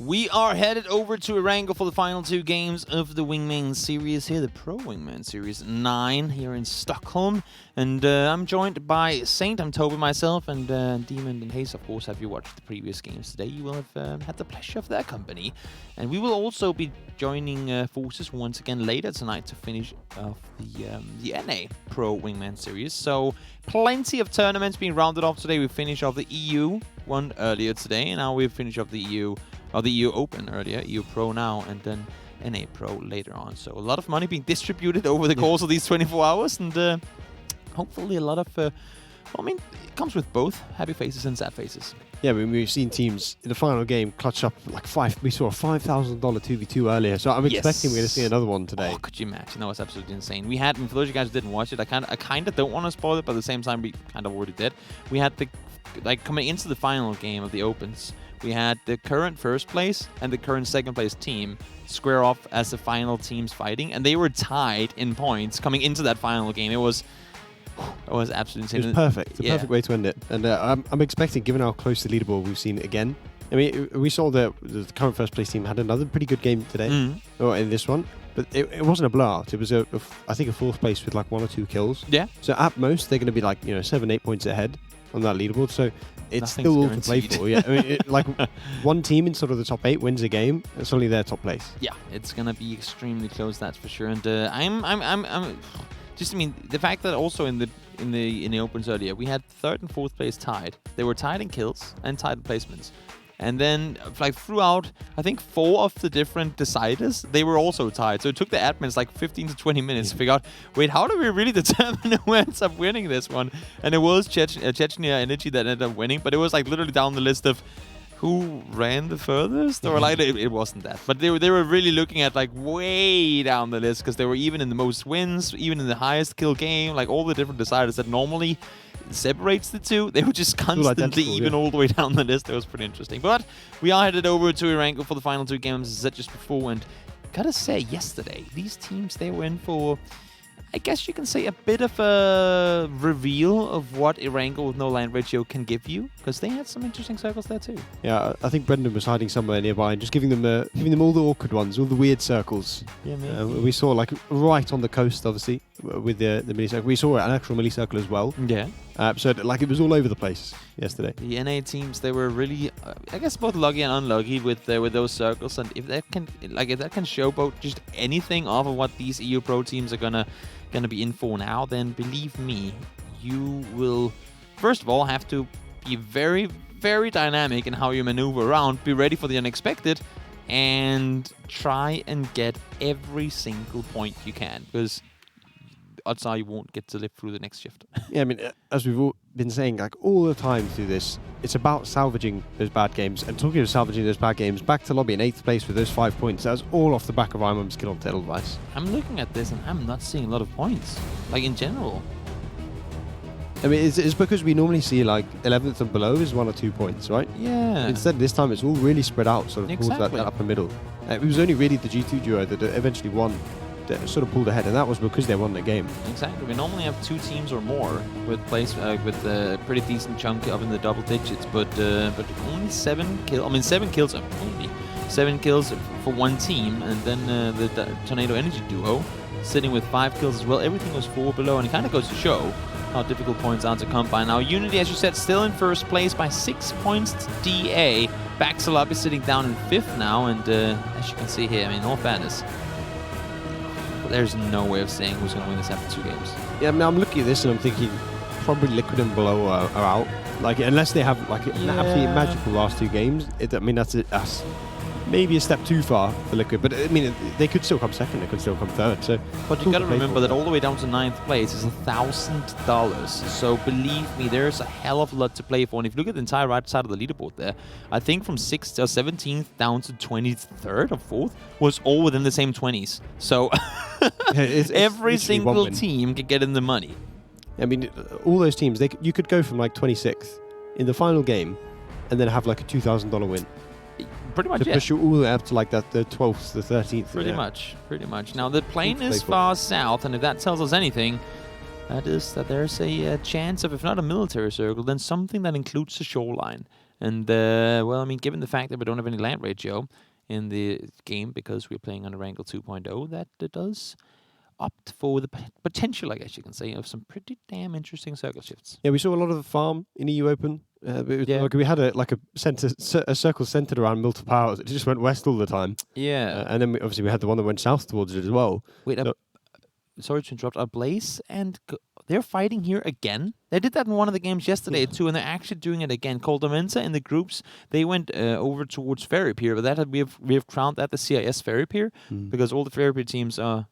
We are headed over to Erangel for the final 2 games of the Wingman Series here, the Pro Wingman Series 9 here in Stockholm. And I'm joined by Saint, I'm Toby myself, and Demon and Hayes. Of course, have you watched the previous games today, you will have had the pleasure of their company. And we will also be joining forces once again later tonight to finish off the NA Pro Wingman Series. So plenty of tournaments being rounded off today. We finished off the EU one earlier today, and now we've finished off the EU Open earlier, EU Pro now, and then NA Pro later on. So a lot of money being distributed over the course of these 24 hours, and hopefully a lot of, well, I mean, it comes with both happy faces and sad faces. Yeah, I mean, we've seen teams in the final game clutch up like we saw a $5,000 2v2 earlier, so I'm expecting we're going to see another one today. Oh, could you imagine? That was absolutely insane. We had, and for those of you guys who didn't watch it, I kind of don't want to spoil it, but at the same time, we kind of already did. We had the, like, coming into the final game of the Opens, we had the current first place and the current second place team square off as the final teams fighting, and they were tied in points coming into that final game. It was absolutely insane. It was perfect. The perfect way to end it. And I'm expecting, given how close the leaderboard we've seen again. I mean, we saw the current first place team had another pretty good game today, or in this one, but it wasn't a blowout. It was I think a fourth place with like 1 or 2 kills. Yeah. So at most they're going to be like 7-8 points ahead on that leaderboard. So it's still all to play for. Yeah. I mean, like one team in sort of the top 8 wins a game. It's only their top place. Yeah, it's gonna be extremely close. That's for sure. And I'm just, I mean, the fact that also in the Opens earlier, we had 3rd and 4th place tied. They were tied in kills and tied in placements. And then, like, throughout, I think 4 of the different deciders, they were also tied. So it took the admins like 15 to 20 minutes to figure out, wait, how do we really determine who ends up winning this one? And it was Chechnya Energy that ended up winning, but it was like literally down the list of who ran the furthest, or like it wasn't that. But they were really looking at like way down the list, because they were even in the most wins, even in the highest kill game, like all the different deciders that normally separates the two. They were just constantly even all the way down the list. It was pretty interesting. But we are headed over to Erangel for the final 2 games, as I said just before, and gotta say, yesterday, these teams, they were in for, I guess you can say, a bit of a reveal of what Erangel with no land ratio can give you, because they had some interesting circles there too. Yeah, I think Brendan was hiding somewhere nearby and just giving them all the awkward ones, all the weird circles. Yeah, maybe. We saw like right on the coast, obviously, with the mini circle. We saw an actual mini circle as well. Yeah. So like it was all over the place yesterday. The NA teams, they were really, I guess, both lucky and unlucky with those circles. And if that can showboat just anything off of what these EU Pro teams are gonna be in for now, then believe me, you will first of all have to be very, very dynamic in how you maneuver around, be ready for the unexpected, and try and get every single point you can, because odds are you won't get to live through the next shift. Yeah, I mean, as we've all been saying, like all the time through this, it's about salvaging those bad games. And talking of salvaging those bad games, back to lobby in 8th place with those 5 points. That was all off the back of IMM's kill on Devil's. I'm looking at this and I'm not seeing a lot of points, like in general. I mean, it's because we normally see like 11th and below is 1 or 2 points, right? Yeah. Instead, this time it's all really spread out, sort of towards that upper middle. It was only really the G2 duo that eventually won, that sort of pulled ahead, and that was because they won the game. Exactly. We normally have 2 teams or more with with a pretty decent chunk up in the double digits, but only 7 kills. I mean, 7 kills only. 7 kills for one team, and then the Tornado Energy duo sitting with 5 kills as well. Everything was 4 below, and it kind of goes to show how difficult points are to come by. Now, Unity, as you said, still in first place by 6 points to DA. Baxalab is sitting down in 5th now, and as you can see here, I mean, in all fairness, there's no way of saying who's going to win this after 2 games. Yeah, I mean, I'm looking at this and I'm thinking probably Liquid and Below are out. Like, unless they have like an absolutely magical last 2 games. I mean, that's maybe a step too far for Liquid, but I mean, they could still come 2nd, they could still come 3rd. So, but you got to remember that all the way down to 9th place is $1,000. So believe me, there's a hell of a lot to play for. And if you look at the entire right side of the leaderboard there, I think from 6th or 17th down to 23rd or 4th was all within the same 20s. So every single team can get in the money. I mean, all those teams, you could go from like 26th in the final game and then have like a $2,000 win. Pretty much, to push you all the way up to like the 12th, the 13th. Pretty much. Now, the plane is far south, and if that tells us anything, that is that there's a chance of, if not a military circle, then something that includes the shoreline. And, well, I mean, given the fact that we don't have any land ratio in the game because we're playing under Angle 2.0, that does opt for the potential, I guess you can say, of some pretty damn interesting circle shifts. Yeah, we saw a lot of the farm in EU Open. Like we had a circle centered around Milton Powers. It just went west all the time. Yeah. And then obviously we had the one that went south towards it as well. Wait, sorry to interrupt. Are Blaze and they're fighting here again? They did that in one of the games yesterday too, and they're actually doing it again. Coldomensa in the groups, they went over towards Ferry Pier, but we have crowned that the CIS Ferry Pier because all the Ferry Pier teams are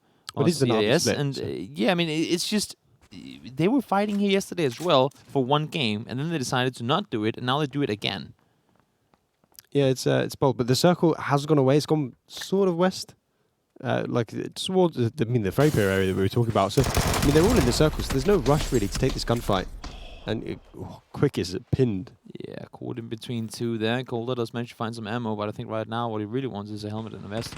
CIS. And yeah, I mean it's just they were fighting here yesterday as well for one game, and then they decided to not do it, and now they do it again. Yeah, it's bold, but the circle has gone away. It's gone sort of west. Like towards the Ferry Pier area that we were talking about. So, I mean, they're all in the circles. So there's no rush really to take this gunfight. And Quick is pinned. Yeah, caught in between two there. Calder does manage to find some ammo, but I think right now what he really wants is a helmet and a vest.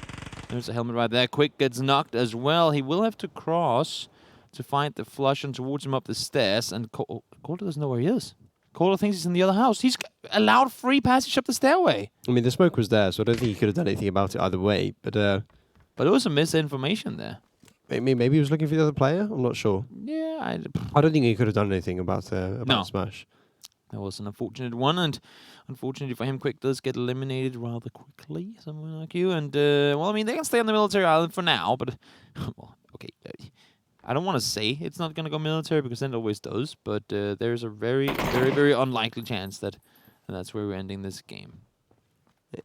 There's a helmet right there. Quick gets knocked as well. He will have to cross to find the flush and towards him up the stairs. And Calder doesn't know where he is. Calder thinks he's in the other house. He's allowed free passage up the stairway. I mean, the smoke was there, so I don't think he could have done anything about it either way. But there was some misinformation there. Maybe he was looking for the other player. I'm not sure. Yeah, I don't think he could have done anything about Smash. That was an unfortunate one, and unfortunately for him, Quick does get eliminated rather quickly. Someone like you, and well, I mean, they can stay on the military island for now, but well, okay. I don't want to say it's not going to go military because then it always does, but there's a very, very, very unlikely chance that that's where we're ending this game.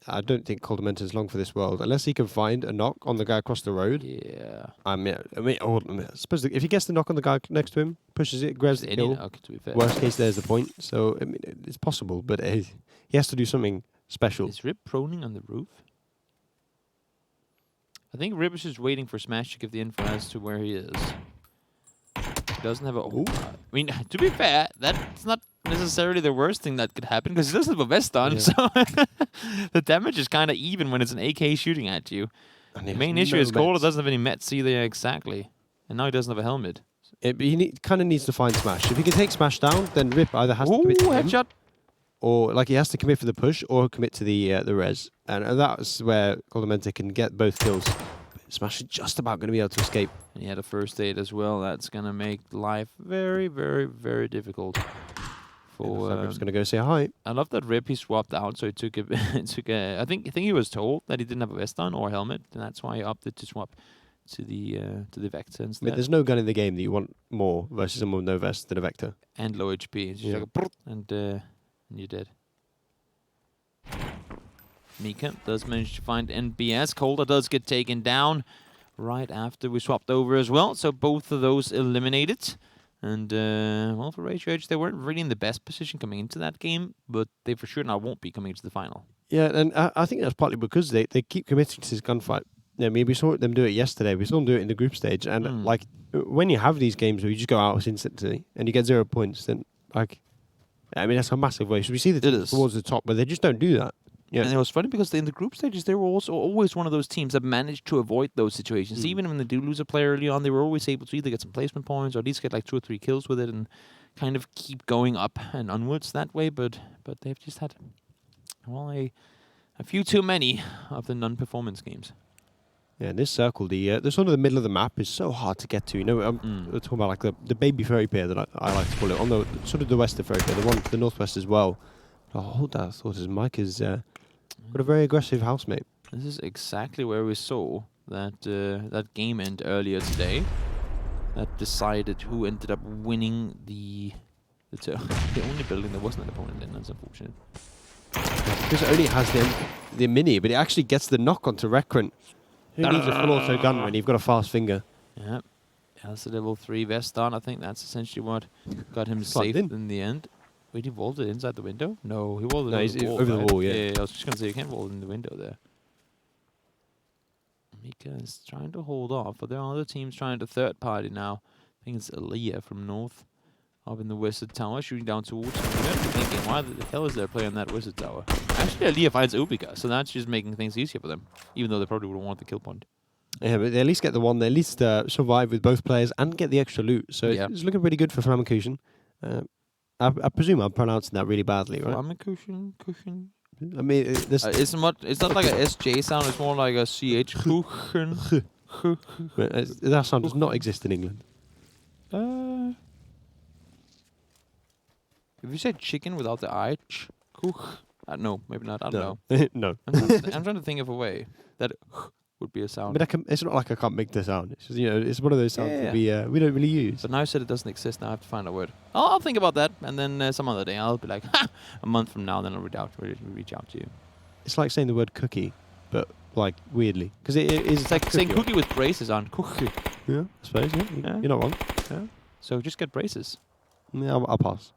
I don't think Coldamenta is long for this world unless he can find a knock on the guy across the road. Yeah. I suppose if he gets the knock on the guy next to him, pushes it, grabs the kill. Knock, to be fair. Worst case, there's the point. So I mean, it's possible, but he has to do something special. Is Rip proning on the roof? I think Rip is just waiting for Smash to give the info as to where he is. He doesn't have a... I mean, to be fair, that's not necessarily the worst thing that could happen because he doesn't have a vest on, so the damage is kind of even when it's an AK shooting at you. The main issue is Calder doesn't have any mets either, exactly. And now he doesn't have a helmet. He kind of needs to find Smash. If he can take Smash down, then Rip either has to commit to him, headshot. or like he has to commit for the push or commit to the res. And that's where Coldamenta can get both kills. Smash is just about going to be able to escape. And he had a first aid as well. That's going to make life very, very, very difficult. Rip's going to go say hi. I love that Rip, he swapped out, so he took I think he was told that he didn't have a vest on or a helmet, and that's why he opted to swap to the Vector instead. I mean, there's no gun in the game that you want more versus someone with no vest than a Vector. And low HP. It's just like and you're dead. Mika does manage to find NBS. Calder does get taken down right after we swapped over as well, so both of those eliminated. And, well, for Rage Edge, they weren't really in the best position coming into that game, but they for sure now won't be coming into the final. Yeah, and I think that's partly because they keep committing to this gunfight. I mean, we saw them do it yesterday. We saw them do it in the group stage. And, like, when you have these games where you just go out instantly and you get 0 points, then, like, I mean, that's a massive waste. We see the teams towards the top, but they just don't do that. Yeah. And it was funny because in the group stages, they were also always one of those teams that managed to avoid those situations. Even when they do lose a player early on, they were always able to either get some placement points or at least get like 2 or 3 kills with it and kind of keep going up and onwards that way. But they've just had, well, a few too many of the non-performance games. Yeah, in this circle, the sort of the middle of the map is so hard to get to. You know, we're talking about like the baby ferry pier that I like to call it. On the sort of the western ferry pier, the one to the northwest as well. Hold that thought as Mike is... Got a very aggressive housemate. This is exactly where we saw that that game end earlier today. That decided who ended up winning the only building there wasn't an opponent in. That's unfortunate. Because it only has the mini, but it actually gets the knock onto Recurrent. Who needs a full auto gun when you've got a fast finger? Yeah, that's a level 3 vest on. I think that's essentially what got him safe in the end. Wait, he vaulted inside the window? No, he vaulted over the wall, yeah. Yeah, I was just going to say, you can't vault in the window there. Mika is trying to hold off, but there are other teams trying to third party now. I think it's EMEA from north, up in the Wizard Tower, shooting down towards him. You're going to be thinking, why the hell is there a player in that Wizard Tower? Actually, EMEA finds Ubika, so that's just making things easier for them, even though they probably would want the kill point. Yeah, but they at least get the one. They at least survive with both players and get the extra loot. So it's looking pretty good for Flammenkuchen. I presume I'm pronouncing that really badly, right? Flammekuchen, Kuchen. I mean, It's not like a SJ sound. It's more like a CH. Kuchen. That sound does not exist in England. If you say chicken without the I, kuch. No, maybe not. I don't No. know. No. I'm trying to think of a way that would be a sound. But it's not like I can't make the sound. It's just, it's one of those sounds that we don't really use. But now you said it doesn't exist. Now I have to find a word. I'll think about that, and then some other day I'll be like, a month from now, then I'll reach out to you. It's like saying the word cookie, but like weirdly, because it is. It's like saying cookie with braces on. Cookie. Yeah, I suppose. Yeah, you're not wrong. Yeah. So just get braces. Yeah, I'll pass.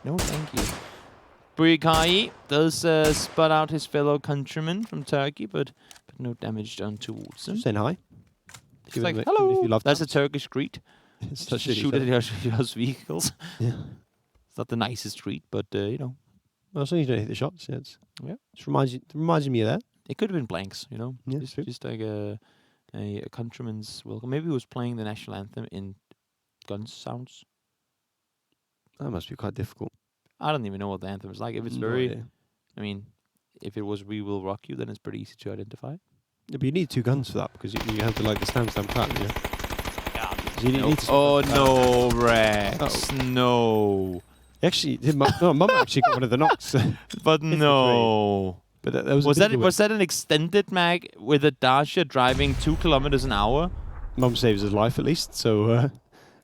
No, thank you. Brikai does spot out his fellow countryman from Turkey, but no damage done towards him. Just saying hi. He's like, hello. If you love That's a Turkish greet. It's Just shoot at your vehicles. Yeah. It's not the nicest treat, but Well, as long as you don't hit the shots, yeah. Just reminds me of that. It could have been blanks, Yeah, just like a countryman's welcome. Maybe he was playing the national anthem in gun sounds. That must be quite difficult. I don't even know what the anthem is like. If it's I mean, if it was "We Will Rock You," then it's pretty easy to identify. Yeah, but you need 2 guns for that because you have to like the stamp clap. Yeah. So you need to no, Rex! No. Actually, Mum actually got one of the knocks. But no. But that was was that an extended mag with a Dacia driving 2 kilometers an hour? Mum saves his life at least, so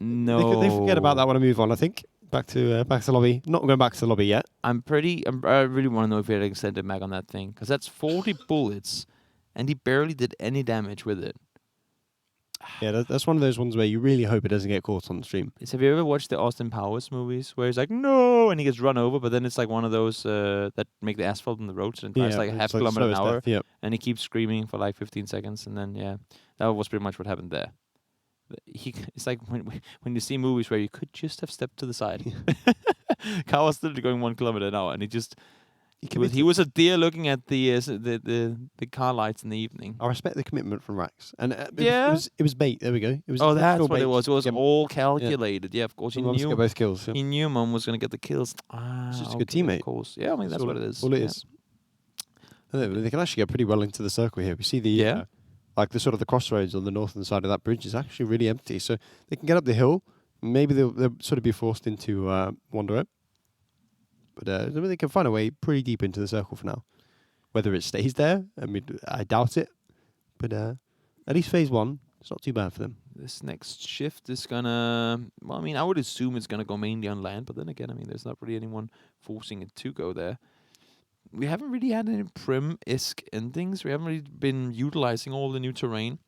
no. They forget about that when I move on. I think back to the lobby. Not going back to the lobby yet. I really want to know if he had an extended mag on that thing, because that's 40 bullets, and he barely did any damage with it. Yeah, that's one of those ones where you really hope it doesn't get caught on the stream. Have you ever watched the Austin Powers movies where he's like, no, and he gets run over, but then it's like one of those that make the asphalt on the roads and drives like a half kilometer an hour, and he keeps screaming for like 15 seconds, and then, that was pretty much what happened there. It's like when you see movies where you could just have stepped to the side. Car was still going 1 kilometer an hour, and he was a deer looking at the car lights in the evening. I respect the commitment from Rax, and it was bait. There we go. It was that's what it was. It was all calculated. Yeah, of course. He knew get both kills. Yeah. He knew Mum was going to get the kills. He's just a good teammate. Of course. Yeah, I mean that's what it is. All it is. They can actually get pretty well into the circle here. We see the like the sort of the crossroads on the northern side of that bridge is actually really empty, so they can get up the hill. Maybe they'll sort of be forced into wander out. But they can find a way pretty deep into the circle for now. Whether it stays there, I mean, I doubt it. But at least phase 1, it's not too bad for them. This next shift is gonna... Well, I mean, I would assume it's gonna go mainly on land, but then again, I mean, there's not really anyone forcing it to go there. We haven't really had any Prim-esque endings. We haven't really been utilizing all the new terrain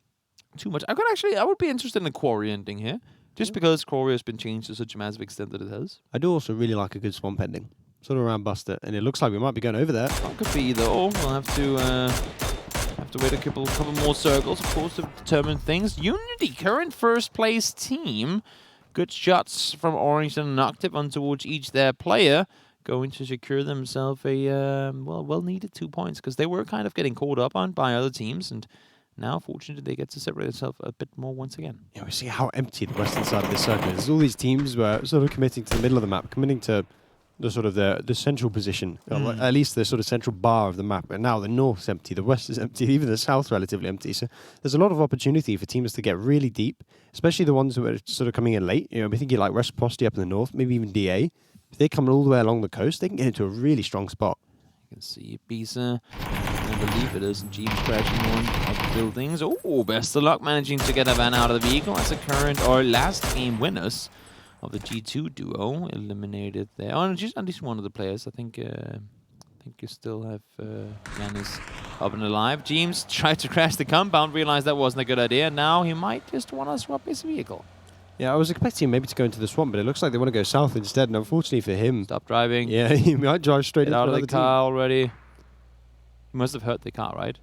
too much. I would be interested in a quarry ending here, just because quarry has been changed to such a massive extent that it has. I do also really like a good swamp ending. Sort of around Buster, and it looks like we might be going over there. That could be either or. We'll have to wait a couple more circles, of course, to determine things. Unity, current first place team. Good shots from Orange and Noctive on towards each their player, going to secure themselves a well-needed 2 points, because they were kind of getting caught up on by other teams, and now, fortunately, they get to separate themselves a bit more once again. Yeah, we see how empty the western side of this circle is. There's all these teams were sort of committing to the middle of the map, committing to the sort of the central position, or at least the sort of central bar of the map. And now the north's empty, the west is empty, even the south relatively empty. So there's a lot of opportunity for teams to get really deep, especially the ones who are sort of coming in late. You know, we're thinking like Reciprocity up in the north, maybe even DA. If they come all the way along the coast, they can get into a really strong spot. You can see Bisa, I believe it is, Jeep crashing one of the buildings. Oh, best of luck managing to get a van out of the vehicle. That's the current or last game winners of the G2 duo eliminated there. Oh, just at least one of the players. I think you still have Yanis up and alive. James tried to crash the compound, realized that wasn't a good idea. Now he might just want to swap his vehicle. Yeah, I was expecting him maybe to go into the swamp, but it looks like they want to go south instead. And unfortunately for him, stop driving. Yeah, he might drive straight into out of the car team. Already. He must have hurt the car, right?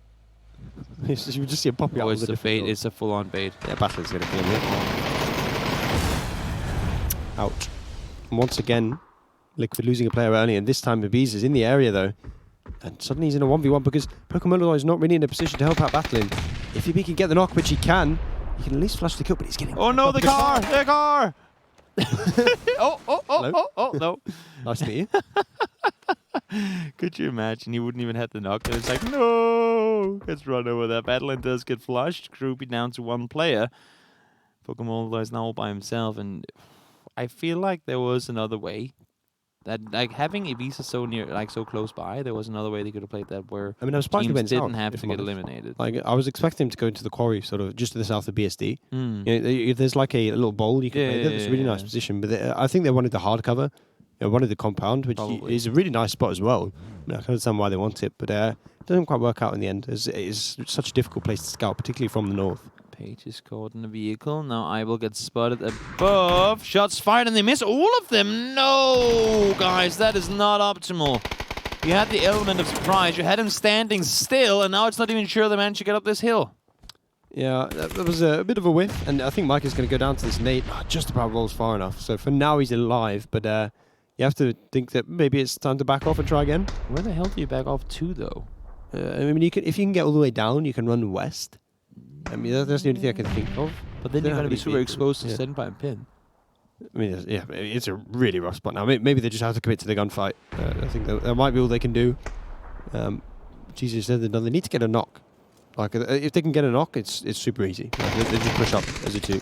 You would just see a poppy out. Oh, it's the bait. It's a full-on bait. Yeah, Battle's going to kill him. Out. And once again, Liquid losing a player early, and this time Ibiza is in the area though. And suddenly he's in a 1v1 because Pokemon is not really in a position to help out Battling. If he can get the knock, which he can at least flush the kill, but he's getting... Oh no, the car! The car! No. Nice to meet you. Could you imagine? He wouldn't even have the knock. And it's like, no! Gets run over there. Battleland does get flushed. Groupie down to one player. Pokemon is now all by himself. And I feel like there was another way. That, like, having Ibiza so near, like, so close by, there was another way they could have played that where I mean, I was surprised he teams went didn't south, have if to I'm get honest. eliminated. Like, I was expecting him to go into the quarry, sort of just to the south of BSD. If there's like a little bowl you can play there, it's a really nice position. But I think they wanted the hard cover, wanted the compound, which is a really nice spot as well. I mean, I can understand why they want it, but it doesn't quite work out in the end. It's such a difficult place to scout, particularly from the north. Page is caught in the vehicle. Now Ibel gets spotted above. Shots fired and they miss all of them. No, guys, that is not optimal. You had the element of surprise. You had him standing still, and now it's not even sure they managed to get up this hill. Yeah, that was a bit of a whiff, and I think Mike is going to go down to this nade. Just about rolls far enough. So for now, he's alive, but you have to think that maybe it's time to back off and try again. Where the hell do you back off to, though? I mean, if you can get all the way down, you can run west. I mean, that's the only thing I can think of. But then you're going to be super exposed to stand by a pin. I mean, yeah, it's a really rough spot now. Maybe they just have to commit to the gunfight. I think that might be all they can do. Jesus said they need to get a knock. Like, if they can get a knock, it's super easy. They just push up as a 2.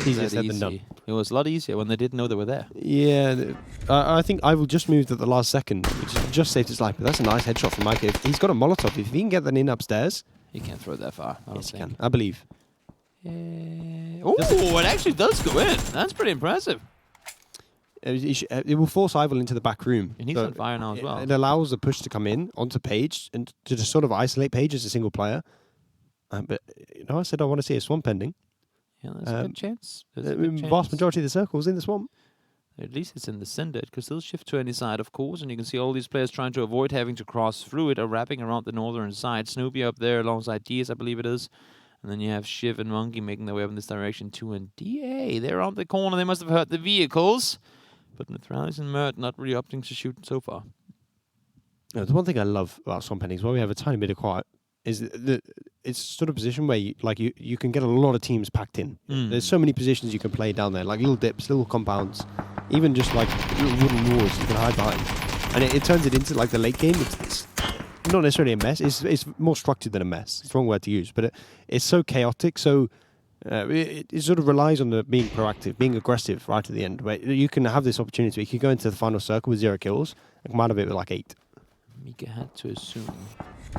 Easier said than done. It was a lot easier when they didn't know they were there. Yeah, I think I will just moved at the last second, which just saved his life. But that's a nice headshot from Mike. If he's got a Molotov, if he can get that in upstairs, he can't throw it that far. Yes, he can. I believe. Oh, it actually does go in. That's pretty impressive. It will force Ival into the back room. And he's on fire now as well. It allows the push to come in onto Page and to just sort of isolate Page as a single player. But I said I want to see a swamp ending. Yeah, there's a good chance. Vast majority of the circles in the swamp. At least it's in the center. It could still shift to any side, of course, and you can see all these players trying to avoid having to cross through it are wrapping around the northern side. Snoopy up there alongside DS, I believe it is. And then you have Shiv and Monkey making their way up in this direction too. And DA, they're on the corner. They must have hurt the vehicles. But Neutralis and Mert not really opting to shoot so far. The one thing I love about swamp endings, while we have a tiny bit of quiet, is that it's sort of position where you can get a lot of teams packed in. There's so many positions you can play down there, like little dips, little compounds, even just like little wooden walls you can hide behind. And it turns it into like the late game. It's not necessarily a mess. It's more structured than a mess. It's the wrong word to use, but it's so chaotic. So it sort of relies on being proactive, being aggressive right at the end, where you can have this opportunity. You could go into the final circle with 0 kills and come out of it with like 8. Mika had to assume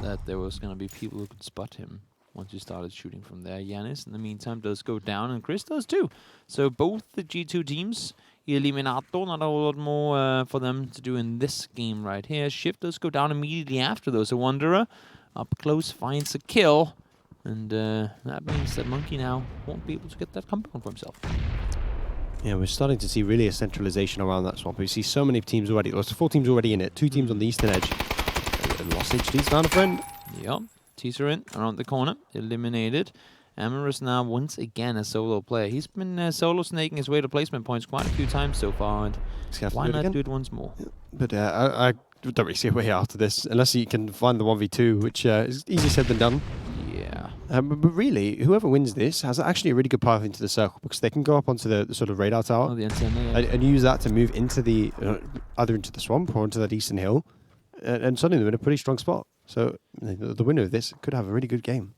that there was going to be people who could spot him once he started shooting from there. Yanis, in the meantime, does go down, and Chris does too. So both the G2 teams, Eliminato, not a lot more for them to do in this game right here. Shift does go down immediately after, though. So Wanderer, up close, finds a kill. And that means that Monkey now won't be able to get that compound for himself. Yeah, we're starting to see really a centralization around that swamp. We see so many teams already. There's 4 teams already in it. 2 teams on the eastern edge. And Lost HD's found a friend. Yep. Teaser in around the corner. Eliminated. Amorous now once again a solo player. He's been solo snaking his way to placement points quite a few times so far. And why not do it once more? Yeah, but I don't really see a way out of this unless you can find the 1v2, which is easier said than done. Yeah. But really, whoever wins this has actually a really good path into the circle because they can go up onto the sort of radar tower the antenna, and use that to move into the either into the swamp or into that eastern hill, and suddenly they're in a pretty strong spot. So the winner of this could have a really good game.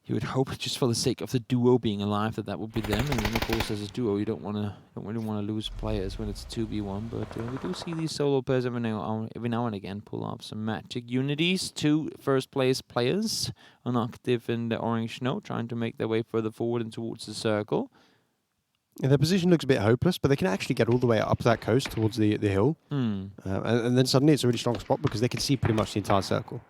You would hope, just for the sake of the duo being alive, that would be them. And then, of course, as a duo, you don't really want to lose players when it's 2v1. But we do see these solo players every now and again pull up some magic unities. 2 first-place players on active in the orange snow, trying to make their way further forward and towards the circle. Yeah, their position looks a bit hopeless, but they can actually get all the way up that coast towards the hill. And then suddenly it's a really strong spot because they can see pretty much the entire circle.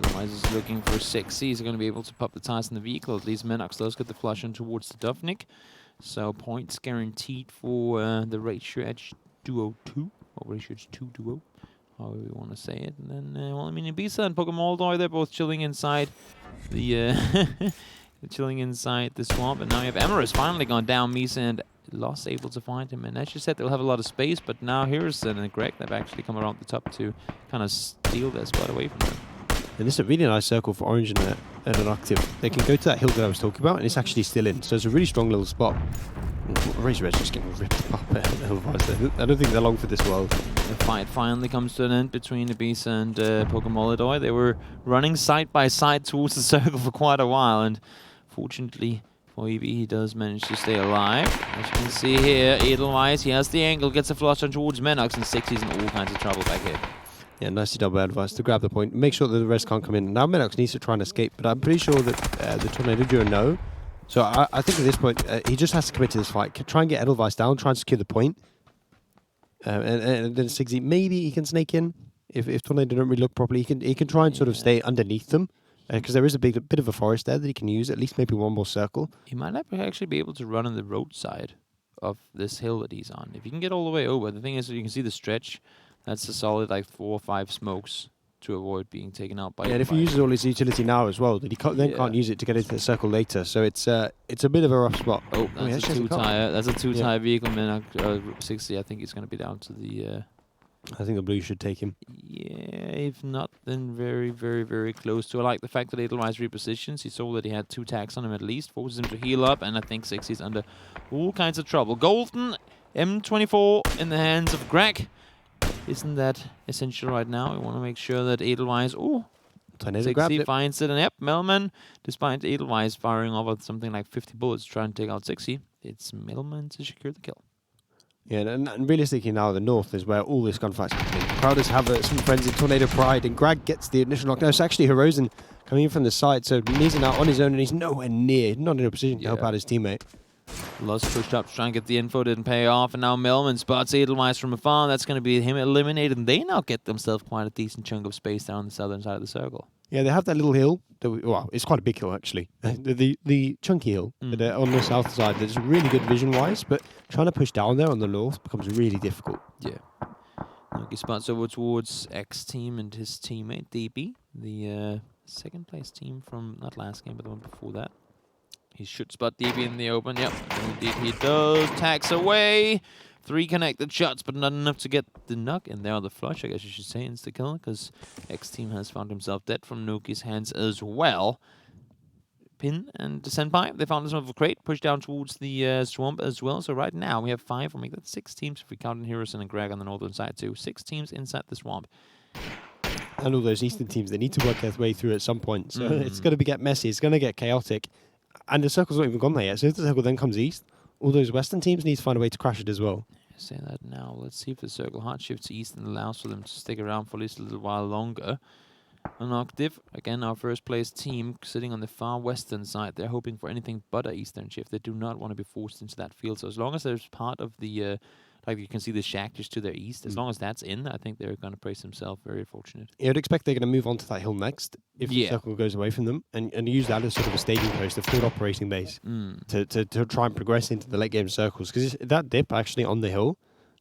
Otherwise, is looking for 6. He's going to be able to pop the tires in the vehicle. At least Menox does get the flush in towards the Dufnik. So points guaranteed for the Ratio Edge Duo 2. Or Ratio Edge 2 Duo, however you want to say it. And then, well, I mean, Ibiza and Pokemon, they're both chilling inside the chilling inside the swamp. And now you have Amorous finally gone down. Misa and Lost able to find him. And as you said, they'll have a lot of space. But now here's and Greg. They've actually come around the top to kind of steal their spot away from them. And this is a really nice circle for Orange and an Octave. They can go to that hill that I was talking about, and it's actually still in. So it's a really strong little spot. Razor Red's just getting ripped apart. I don't think they're long for this world. The fight finally comes to an end between Ibisa and Pokemolidoy. They were running side by side towards the circle for quite a while, and fortunately for EB, he does manage to stay alive. As you can see here, Edelweiss, he has the angle, gets a flush on towards Menox, and 6 in all kinds of trouble back here. Yeah, nicely done by Advice to grab the point. Make sure that the rest can't come in. Now Menox needs to try and escape, but I'm pretty sure that the Tornado Duo know. So I think at this point, he just has to commit to this fight. Try and get Edelweiss down, try and secure the point. And then Sigsy, maybe he can snake in. If Tornado don't really look properly, he can try and sort of stay underneath them. Because there is a bit of a forest there that he can use, at least maybe one more circle. He might not actually be able to run on the roadside of this hill that he's on. If you can get all the way over, the thing is, you can see the stretch. That's a solid like 4 or 5 smokes to avoid being taken out by. Yeah, and if he uses all his utility now as well, then he can't use it to get into the circle later. So it's a bit of a rough spot. Oh, that's a 2-tire. That's a 2-tire vehicle. Man, 60. I think he's going to be down to the. I think the blue should take him. Yeah, if not, then very, very, very close to. I like the fact that Edelweiss repositions. He saw that he had 2 tags on him at least, forces him to heal up, and I think 60's under all kinds of trouble. Golden M24 in the hands of Greg. Isn't that essential right now? We want to make sure that Edelweiss... Oh, 60 finds it. And yep, Melman, despite Edelweiss firing over something like 50 bullets to try and take out 60, it's Melman to secure the kill. Yeah, and realistically now the north is where all this gunfight's happening. Crowders have some friends in Tornado Pride, and Greg gets the initial knock. No, it's actually Hirozen coming in from the side, so he's out on his own, and he's nowhere near, not in a position to help out his teammate. Luz pushed up to try and get the info, didn't pay off, and now Melman spots Edelweiss from afar. That's going to be him eliminated, and they now get themselves quite a decent chunk of space down on the southern side of the circle. Yeah, they have that little hill. Well, it's quite a big hill, actually. the chunky hill on the south side that's really good vision-wise, but trying to push down there on the north becomes really difficult. Yeah. He spots over towards X team and his teammate, DB, the second place team from not last game, but the one before that. He should spot DB in the open. Yep, indeed he does. Tags away. 3 connected shots, but not enough to get the knock. And there on the flush, I guess you should say, insta-kill, because X-Team has found himself dead from Nuki's hands as well. Pin and the Senpai, they found themselves a crate, pushed down towards the swamp as well. So right now we have 5, or maybe that's 6 teams if we count in Hirozen and Greg on the northern side too. 6 teams inside the swamp. And all those eastern teams, they need to work their way through at some point. So it's going to get messy, it's going to get chaotic. And the circle's not even gone there yet. So if the circle then comes east, all those western teams need to find a way to crash it as well. Say that now. Let's see if the circle hard shifts east and allows for them to stick around for at least a little while longer. An Octave, again, our first place team sitting on the far western side. They're hoping for anything but an eastern shift. They do not want to be forced into that field. So as long as there's part of the, like you can see the shack just to their east, as long as that's in, I think they're going to praise themselves very fortunate. Yeah, I'd expect they're going to move on to that hill next if the circle goes away from them and use that as sort of a staging post, a field operating base to try and progress into the late game circles. Because that dip actually on the hill,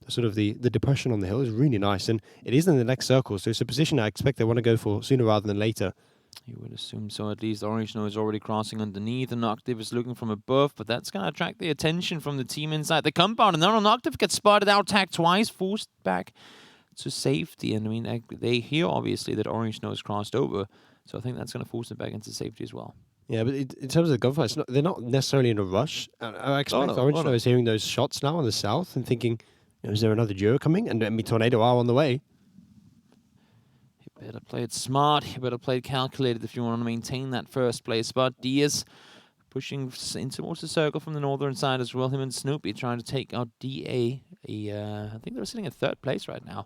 sort of the depression on the hill is really nice, and it is in the next circle, so it's a position I expect they want to go for sooner rather than later. You would assume so. At least Orange Snow is already crossing underneath, and Octave is looking from above, but that's going to attract the attention from the team inside the compound, and then an Octave gets spotted out, tagged twice, forced back to safety, and I mean, they hear obviously that Orange Snow is crossed over, so I think that's going to force them back into safety as well. Yeah, but in terms of the gunfights, they're not necessarily in a rush. I expect Orange Snow is hearing those shots now on the south and thinking, is there another duo coming? And Tornado are on the way. You better play it smart. You better play it calculated if you want to maintain that first place spot. Diaz pushing in towards the circle from the northern side as well. Him and Snoopy trying to take out DA. I think they're sitting in 3rd place right now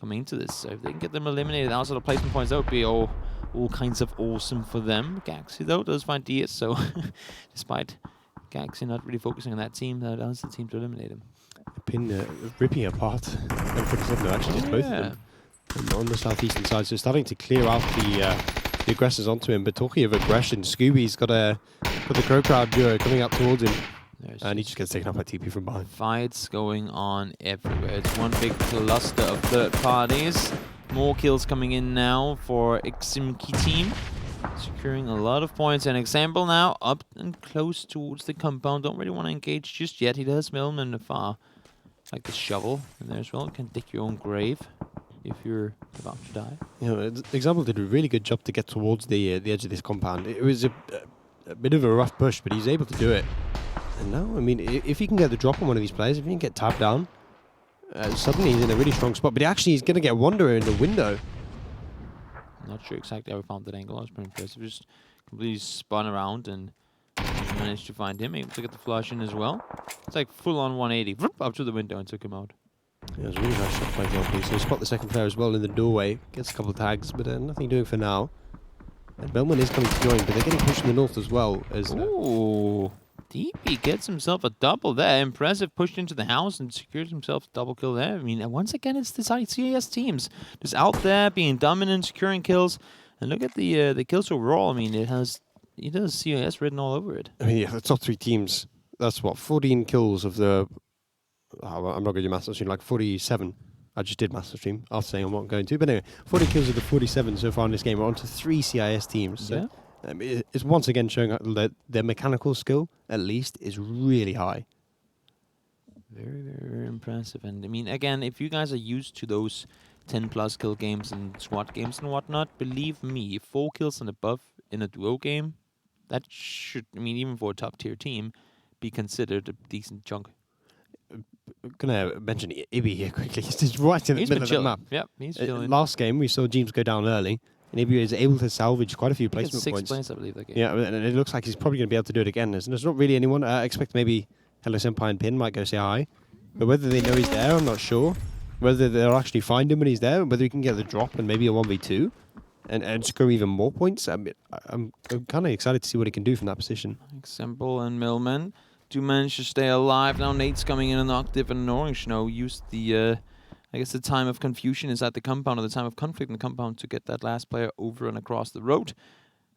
coming into this. So if they can get them eliminated outside of placement points, that would be all kinds of awesome for them. Gaxi, though, does find Diaz. So despite Gaxi not really focusing on that team, that allows the team to eliminate him. Pin ripping apart. No, actually, just both of them on the southeastern side. So starting to clear out the aggressors onto him. But talking of aggression, Scooby's got the Crow Crowd duo coming up towards him. And he just gets taken up by TP from behind. Fights going on everywhere. It's one big cluster of third parties. More kills coming in now for Ximki team. Securing a lot of points. An example now up and close towards the compound. Don't really want to engage just yet. He does smell him in the far. Like the shovel in there as well. You can dig your own grave. if you're about to die. You know, Example did a really good job to get towards the edge of this compound. It was a bit of a rough push, but he's able to do it. And now, I mean, if he can get the drop on one of these players, if he can get tapped down, suddenly he's in a really strong spot. But actually, he's going to get Wanderer in the window. Not sure exactly how he found that angle. That was pretty impressive. Just completely spun around and managed to find him. Able to get the flush in as well. It's like full-on 180. Up to the window and took him out. Yeah, it was a really nice shot by Johnny. So he spot the second player as well in the doorway. Gets a couple of tags, but nothing doing for now. And Bellman is coming to join, but they're getting pushed in the north as well. As Ooh. DP gets himself a double there. Impressive. Pushed into the house and secured himself a double kill there. I mean, once again, it's the CIS teams just out there being dominant, securing kills. And look at the kills overall. I mean, it has CIS written all over it. I mean, yeah, the top 3 teams. That's what 14 kills of the. I'm not going to do master stream, like 47. I just did master stream after saying I'm not going to. But anyway, 40 kills of the 47 so far in this game. We're on to 3 CIS teams. So it's once again showing that their mechanical skill, at least, is really high. Very, very, very impressive. And I mean, again, if you guys are used to those 10+ kill games and squad games and whatnot, believe me, 4 kills and above in a duo game, that should, I mean, even for a top tier team, be considered a decent chunk. I'm going to mention Ibby here quickly. He's just right in the middle of the map. Yep, he's chilling. Last game, we saw James go down early, and Ibby is able to salvage quite a few placement points. 6 points, I believe, that game. Yeah, and it looks like he's probably going to be able to do it again. There's not really anyone. I expect maybe Hello Senpai and Pin might go say hi. But whether they know he's there, I'm not sure. Whether they'll actually find him when he's there, whether he can get the drop and maybe a 1v2 and score even more points. I mean, I'm kind of excited to see what he can do from that position. Example and Millman do manage to stay alive. Now Nate's coming in an Octave and an Orange Snow. Used the, I guess the time of confusion is at the compound, or the time of conflict in the compound, to get that last player over and across the road.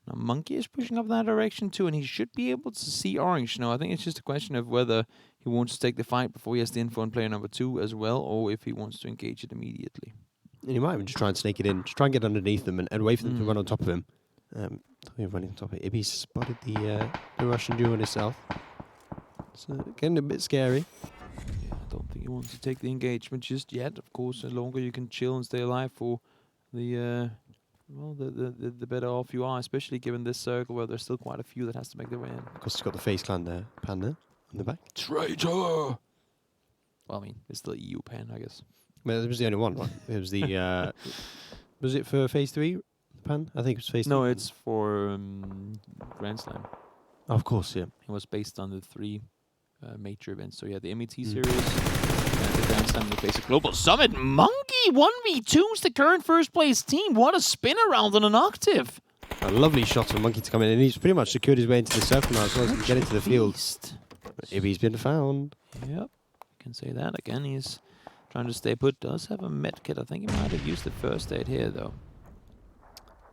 Now Monkey is pushing up that direction too, and he should be able to see Orange Snow. I think it's just a question of whether he wants to take the fight before he has the info on player number 2 as well, or if he wants to engage it immediately. And he might even just try and snake it in, just try and get underneath them and wait for them to run on top of him. Talking of running on top of Ibby's spotted the Russian duo in his south. It's getting a bit scary. Yeah, I don't think he wants to take the engagement just yet. Of course, the longer you can chill and stay alive for the better off you are, especially given this circle where there's still quite a few that has to make their way in. Of course, he's got the FaZe Clan there, Pan there, on the back. Traitor! Well, I mean, it's the EU Pan, I guess. Well, it was the only one, right? It was the... was it for Phase 3, Pan? I think it was Phase 3. No, it's for Grand Slam. Oh, of course, yeah. It was based on the 3 major events. So yeah, the MET series, and the Grand Slam, the basic Global Summit. Monkey 1v2's the current first place team. What a spin around on an Octave. A lovely shot from Monkey to come in, and he's pretty much secured his way into the circle now as well as he can get into the field. Ibby's been found. Yep, you can say that again. He's trying to stay put. Does have a med kit. I think he might have used the first aid here though.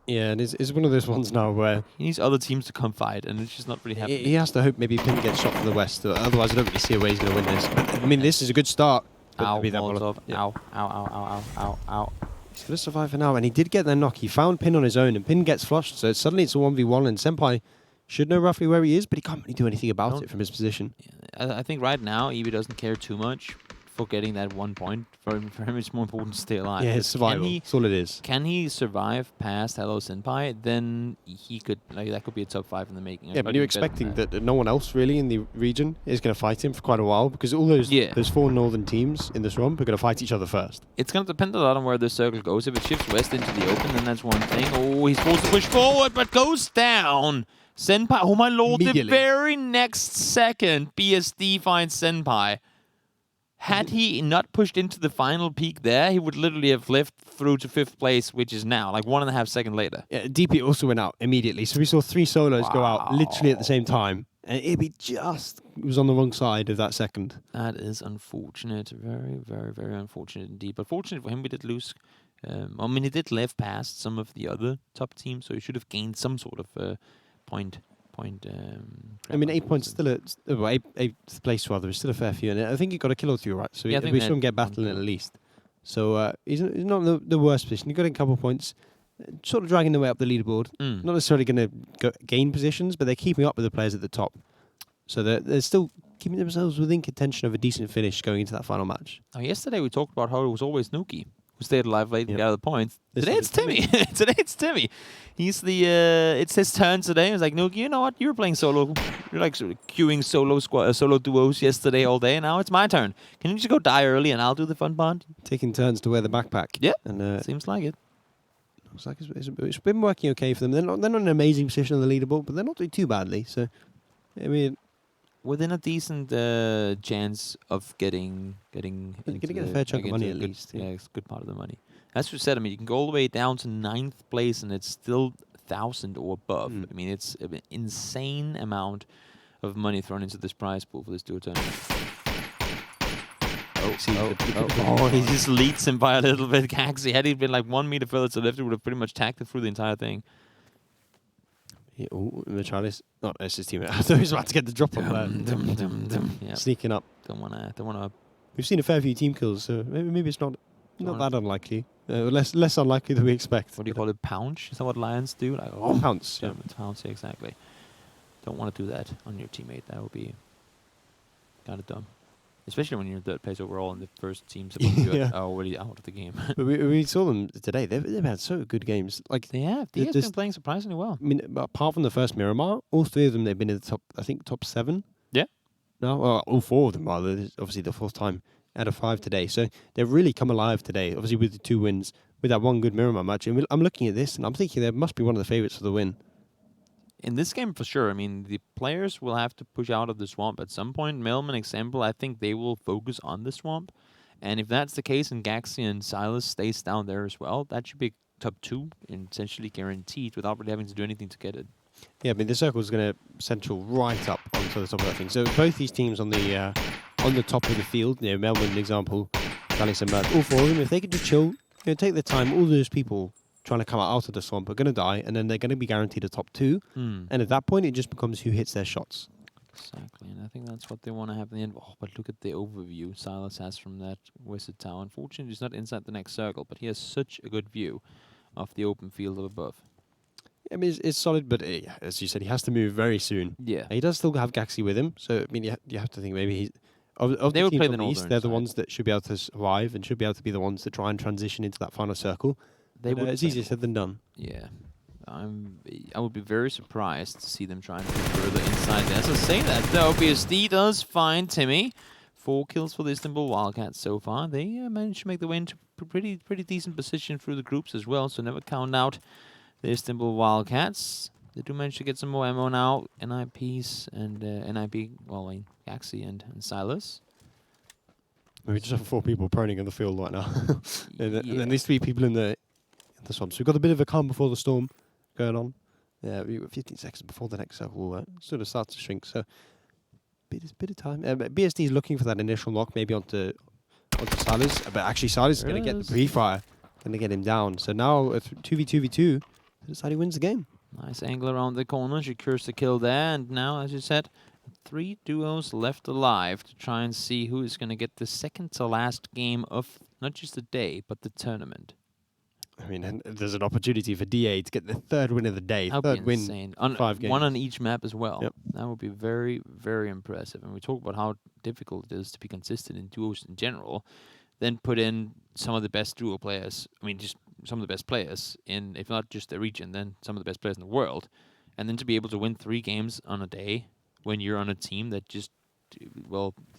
Yeah, and it's one of those ones now where he needs other teams to come fight, and it's just not really happening. He has to hope maybe Pin gets shot from the west. Otherwise, I don't really see a way he's going to win this. But, I mean, this is a good start. Ow, Molotov. Yeah. Ow, ow, ow, ow, ow, ow. He's going to survive for now, and he did get their knock. He found Pin on his own, and Pin gets flushed, so suddenly it's a 1v1, and Senpai should know roughly where he is, but he can't really do anything about it from his position. Yeah, I think right now, Evie doesn't care too much for getting that 1 point. For him, it's more important to stay alive. Yeah, it's survival. That's all it is. Can he survive past Hello Senpai? Then he could, that could be a top 5 in the making. Yeah, but you're expecting that no one else really in the region is going to fight him for quite a while, because all those 4 northern teams in this romp are going to fight each other first. It's going to depend a lot on where the circle goes. If it shifts west into the open, then that's one thing. Oh, he's forced to push forward, but goes down. Senpai, oh my lord, the very next second, BSD finds Senpai. Had he not pushed into the final peak there, he would literally have lived through to 5th place, which is now, like 1.5 seconds later. Yeah, DP also went out immediately, so we saw 3 solos go out literally at the same time. And Ibby just was on the wrong side of that second. That is unfortunate. Very, very, very unfortunate indeed. But fortunate for him, we did lose. I mean, he did live past some of the other top teams, so he should have gained some sort of point. I mean, 8 points still eighth place rather is still a fair few, and I think he got a kill or 2, right? So yeah, we saw him get battling at least. So he's not the worst position. He got in a couple of points, sort of dragging the way up the leaderboard. Not necessarily going to gain positions, but they're keeping up with the players at the top. So they're still keeping themselves within contention of a decent finish going into that final match. Yesterday we talked about how it was always Nuki who stayed alive late and got the points. This Today is it's Timmy. Today it's Timmy. He's the. It's his turn today. He's like, Nuke, you know what? You were playing solo. You're like sort of queuing solo duos yesterday all day. Now it's my turn. Can you just go die early and I'll do the fun part? Taking turns to wear the backpack. Yeah. And seems like it. It's like it's been working okay for them. They're not in an amazing position on the leaderboard, but they're not doing too badly. So, I mean, within a decent chance of getting get a fair chunk of money at least. Yeah, it's a good part of the money. As we said, I mean, you can go all the way down to 9th place, and it's still 1,000 or above. I mean, it's an insane amount of money thrown into this prize pool for this duo tournament. He just leads him by a little bit. Gaxi, had he been like 1 meter further to the left, he would have pretty much tacked it through the entire thing. Yeah, Charlie's not his teammate. I thought he was about to get the drop on Yep. Sneaking up. Don't wanna. We've seen a fair few team kills, so maybe it's not that unlikely. Less unlikely than we expect. What do you call it? Pounce? Is that what lions do? Like, pounce. Yeah, pounce. Yeah, exactly. Don't want to do that on your teammate. That would be kind of dumb. Especially when you're in 3rd place overall and the first team's are already out of the game. But we saw them today. They've had so good games. Like they have. They've been playing surprisingly well. I mean, apart from the first Miramar, all 3 of them they've been in the top 7. Yeah. No, well, all 4 of them rather. This is obviously the 4th time out of 5 today. So they've really come alive today. Obviously with the 2 wins, with that one good Miramar match. And I'm looking at this and I'm thinking they must be one of the favourites for the win. In this game, for sure. I mean, the players will have to push out of the swamp at some point. Melman example, I think they will focus on the swamp. And if that's the case and Gaxi and Silas stays down there as well, that should be top 2 and essentially guaranteed without really having to do anything to get it. Yeah, I mean, the circle is going to central right up onto the top of that thing. So both these teams on the top of the field, you know, Melbourne, example, Silas and Mert, all 4 of them, if they could just chill, take their time, all those people trying to come out of the swamp are going to die, and then they're going to be guaranteed a top 2. And at that point, it just becomes who hits their shots. Exactly, and I think that's what they want to have in the end. Oh, but look at the overview Silas has from that wizard tower. Unfortunately, he's not inside the next circle, but he has such a good view of the open field up above. I mean, it's solid, but as you said, he has to move very soon. Yeah. He does still have Gaxi with him, so I mean, you have to think maybe he's... They would play the Northern East, they're the ones that should be able to survive and should be able to be the ones that try and transition into that final circle. It's easier said than done. Yeah. I would be very surprised to see them trying to get further inside there. So say that, though, BSD does find Timmy. 4 kills for the Istanbul Wildcats so far. They managed to make the way into pretty decent position through the groups as well, so never count out the Istanbul Wildcats. They do manage to get some more ammo now. NIPs and Gaxi and Silas. We just have 4 people proning in the field right now. and then these 3 people in the swamp. So we've got a bit of a calm before the storm going on. Yeah, we've got 15 seconds before the next circle will sort of start to shrink. So bit of time. BSD is looking for that initial knock, maybe onto Silas. But actually, Silas is going to get the pre-fire, going to get him down. So now 2v2v2. Decided he wins the game. Nice angle around the corner, secures the kill there, and now, as you said, 3 duos left alive to try and see who is going to get the second to last game of not just the day, but the tournament. I mean, and there's an opportunity for DA to get the 3rd win of the day. That would be insane. On 5 games. One on each map as well. Yep. That would be very, very impressive. And we talk about how difficult it is to be consistent in duos in general. Then put in some of the best duo players. I mean, just some of the best players in, if not just the region, then some of the best players in the world. And then to be able to win 3 games on a day when you're on a team that just,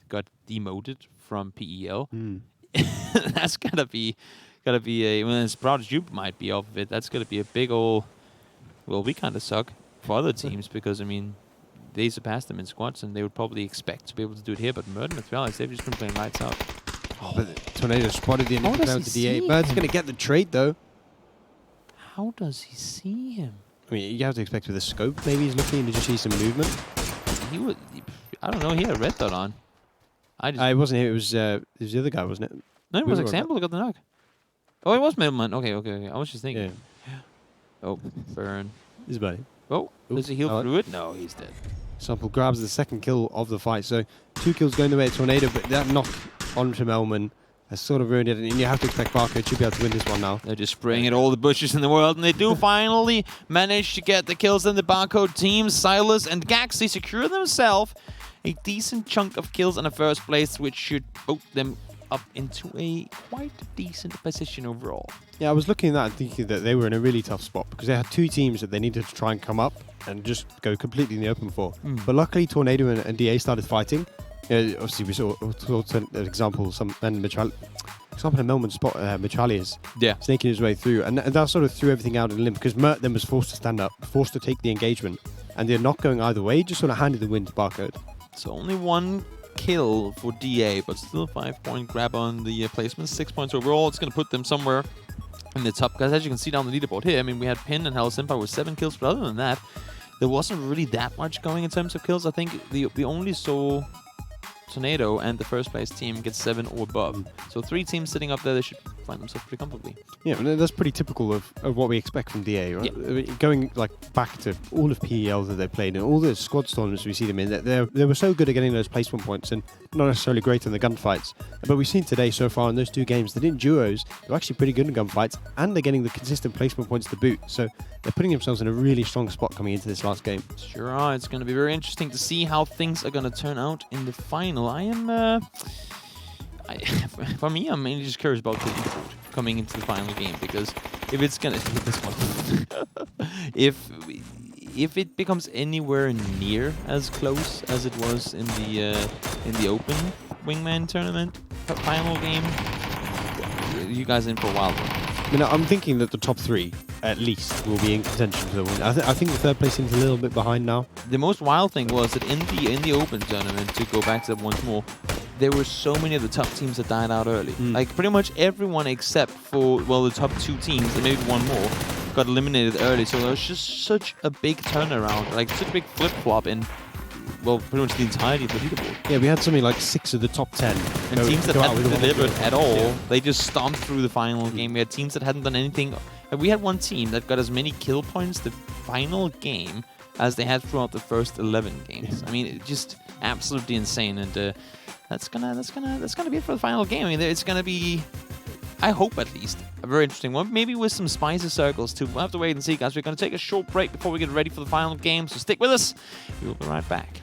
got demoted from PEL. That's gotta be a, as proud as you might be off of it, that's gotta be a big old, we kind of suck for other teams because, I mean, they surpassed them in squads and they would probably expect to be able to do it here, but Murden and Threalis, they've just been playing lights out. But Tornado spotted the initial down to DA. Bird's going to get the trade, though. How does he see him? I mean, you have to expect with the scope, maybe he's looking to just see some movement. I don't know, he had a red dot on. It wasn't him, it was the other guy, wasn't it? No, it was Example who got the knock. Oh, it was Middleman. Okay. I was just thinking. Yeah. Oh, burn. His buddy. Oh, does he heal through it? No, he's dead. Sample grabs the 2nd kill of the fight. So 2 kills going the way of Tornado, but that knock onto Melman has sort of ruined it. And you have to expect Barco to be able to win this one now. They're just spraying at all the bushes in the world, and they do finally manage to get the kills in the Barcode team. Silas and Gaxi secure themselves a decent chunk of kills in the 1st place, which should both them up into a quite decent position overall. Yeah, I was looking at that and thinking that they were in a really tough spot because they had two teams that they needed to try and come up and just go completely in the open for. But luckily, Tornado and DA started fighting. Obviously, we saw an example, example of Melman spot Mitraliers snaking his way through, and that sort of threw everything out in a limp because Mert then was forced to stand up, forced to take the engagement, and they're not going either way, just sort of handed the win to Barcode. So only one kill for DA, but still 5-point grab on the placement, 6 points overall. It's going to put them somewhere in the top, guys. As you can see down the leaderboard here, I mean, we had Pin and Hell Empire with 7 kills, but other than that, there wasn't really that much going in terms of kills. I think we only saw Tornado and the first place team get 7 or above. So 3 teams sitting up there, they should find themselves pretty comfortably. Yeah, and that's pretty typical of what we expect from DA, right? Yeah. I mean, going like back to all of PEL that they played and all the squad tournaments we see them in, they were so good at getting those placement points and not necessarily great in the gunfights. But we've seen today so far in those 2 games that in duos, they're actually pretty good in gunfights and they're getting the consistent placement points to boot. So they're putting themselves in a really strong spot coming into this last game. Sure are. It's going to be very interesting to see how things are going to turn out in the final. For me, I'm mainly just curious about the leaderboard coming into the final game, because if it's gonna if it becomes anywhere near as close as it was in the open Wingman tournament final game, you guys in for a wild one. I mean, I'm thinking that the top 3 at least will be in contention for the win. I think the third place seems a little bit behind now. The most wild thing was that in the open tournament, to go back to that once more, there were so many of the top teams that died out early. Like pretty much everyone except for, well, the top 2 teams and maybe one more got eliminated early. So there was just such a big turnaround, like such a big flip-flop in, well, pretty much the entirety of the leaderboard. Yeah, we had something like 6 of the top 10. And teams that hadn't delivered at all, they just stomped through the final game. We had teams that hadn't done anything. We had one team that got as many kill points the final game as they had throughout the first 11 games. I mean, it just absolutely insane. And that's gonna be it for the final game. I mean, it's gonna be, I hope at least, a very interesting one. Maybe with some spicy circles too. We'll have to wait and see, guys. We're gonna take a short break before we get ready for the final game. So stick with us. We will be right back.